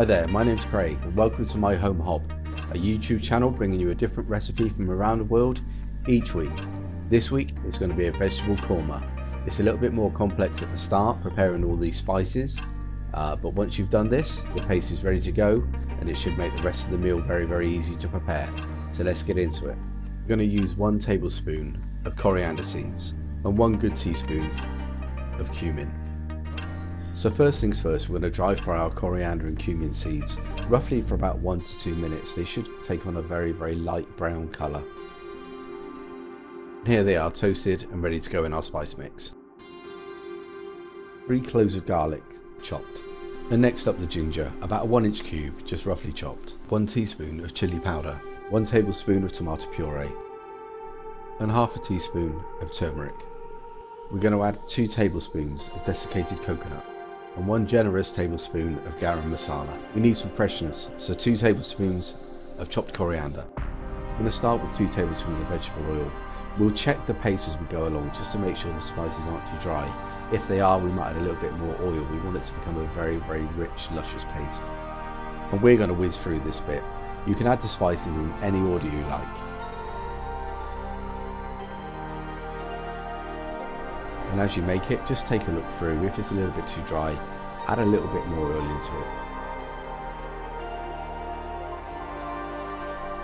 Hi there, my name's Craig and welcome to My Home Hob, a YouTube channel bringing you a different recipe from around the world each week. This week it's going to be a vegetable korma. It's a little bit more complex at the start, preparing all these spices, but once you've done this, the paste is ready to go and it should make the rest of the meal very easy to prepare. So let's get into it. We're going to use 1 tablespoon of coriander seeds and 1 good teaspoon of cumin. So first things first, we're going to dry fry our coriander and cumin seeds roughly for about 1 to 2 minutes. They should take on a very light brown colour. Here they are, toasted and ready to go in our spice mix. 3 cloves of garlic chopped. And next up the ginger, about a 1-inch cube, just roughly chopped. 1 teaspoon of chili powder, 1 tablespoon of tomato puree, and half a teaspoon of turmeric. We're going to add 2 tablespoons of desiccated coconut and 1 generous tablespoon of garam masala. We need some freshness, so 2 tablespoons of chopped coriander. I'm going to start with 2 tablespoons of vegetable oil. We'll check the paste as we go along just to make sure the spices aren't too dry. If they are, we might add a little bit more oil. We want it to become a very rich, luscious paste. And we're going to whiz through this bit. You can add the spices in any order you like. And as you make it, just take a look through. If it's a little bit too dry, add a little bit more oil into it.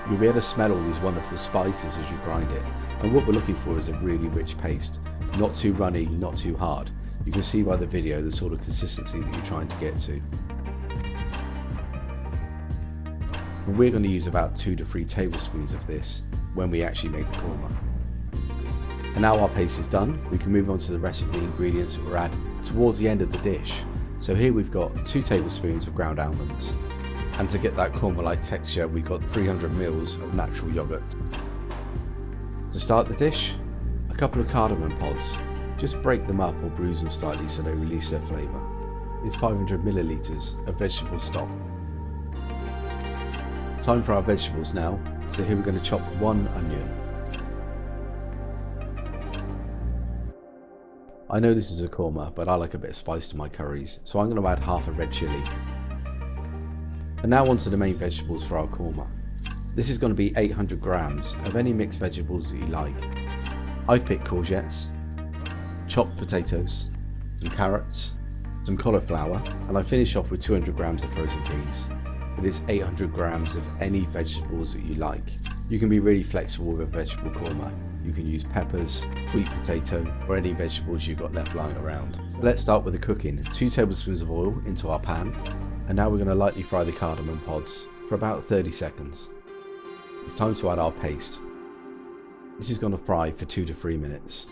You'll be able to smell all these wonderful spices as you grind it. And what we're looking for is a really rich paste. Not too runny, not too hard. You can see by the video the sort of consistency that you're trying to get to. And we're going to use about 2 to 3 tablespoons of this when we actually make the korma. And now our paste is done, we can move on to the rest of the ingredients that we'll add towards the end of the dish. So here we've got 2 tablespoons of ground almonds. And to get that korma-like texture, we've got 300 ml of natural yogurt. To start the dish, a couple of cardamom pods. Just break them up or bruise them slightly so they release their flavour. It's 500 millilitres of vegetable stock. Time for our vegetables now, so here we're going to chop 1 onion. I know this is a korma, but I like a bit of spice to my curries, so I'm going to add half a red chilli. And now onto the main vegetables for our korma. This is going to be 800 grams of any mixed vegetables that you like. I've picked courgettes, chopped potatoes, some carrots, some cauliflower, and I finish off with 200 grams of frozen peas. But it's 800 grams of any vegetables that you like. You can be really flexible with a vegetable korma. You can use peppers, sweet potato, or any vegetables you've got left lying around. So let's start with the cooking. 2 tablespoons of oil into our pan, and now we're going to lightly fry the cardamom pods for about 30 seconds. It's time to add our paste. This is going to fry for 2 to 3 minutes.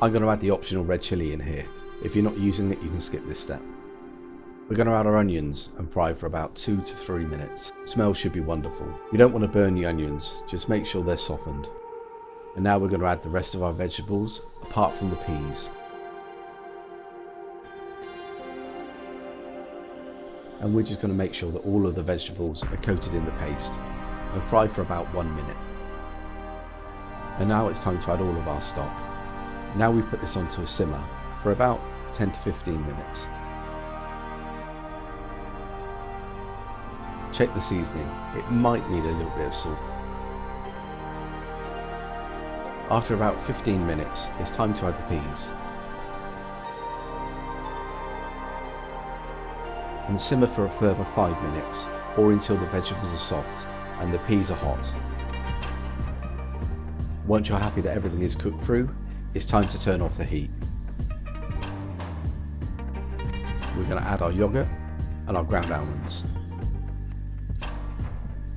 I'm going to add the optional red chilli in here. If you're not using it, you can skip this step. We're going to add our onions and fry for about 2 to 3 minutes. The smell should be wonderful. You don't want to burn the onions, just make sure they're softened. And now we're going to add the rest of our vegetables, apart from the peas. And we're just going to make sure that all of the vegetables are coated in the paste and fry for about 1 minute. And now it's time to add all of our stock. Now we put this onto a simmer for about 10 to 15 minutes. Check the seasoning, it might need a little bit of salt. After about 15 minutes, it's time to add the peas. And simmer for a further 5 minutes, or until the vegetables are soft and the peas are hot. Once you're happy that everything is cooked through, it's time to turn off the heat. We're going to add our yogurt and our ground almonds.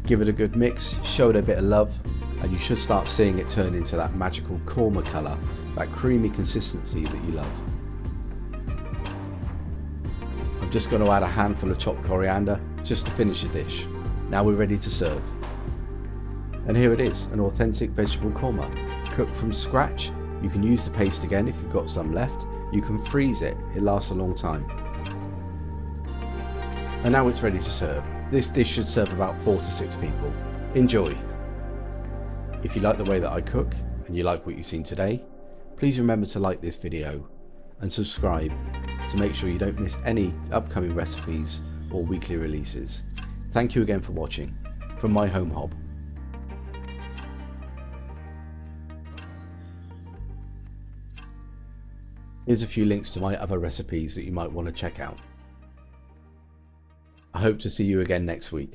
Give it a good mix, show it a bit of love, and you should start seeing it turn into that magical korma colour, that creamy consistency that you love. I'm just going to add a handful of chopped coriander just to finish the dish. Now we're ready to serve. And here it is, an authentic vegetable korma. Cooked from scratch. You can use the paste again if you've got some left. You can freeze it, it lasts a long time. And now it's ready to serve. This dish should serve about 4 to 6 people. Enjoy! If you like the way that I cook, and you like what you've seen today, please remember to like this video and subscribe to make sure you don't miss any upcoming recipes or weekly releases. Thank you again for watching. From My Home Hob. Here's a few links to my other recipes that you might want to check out. I hope to see you again next week.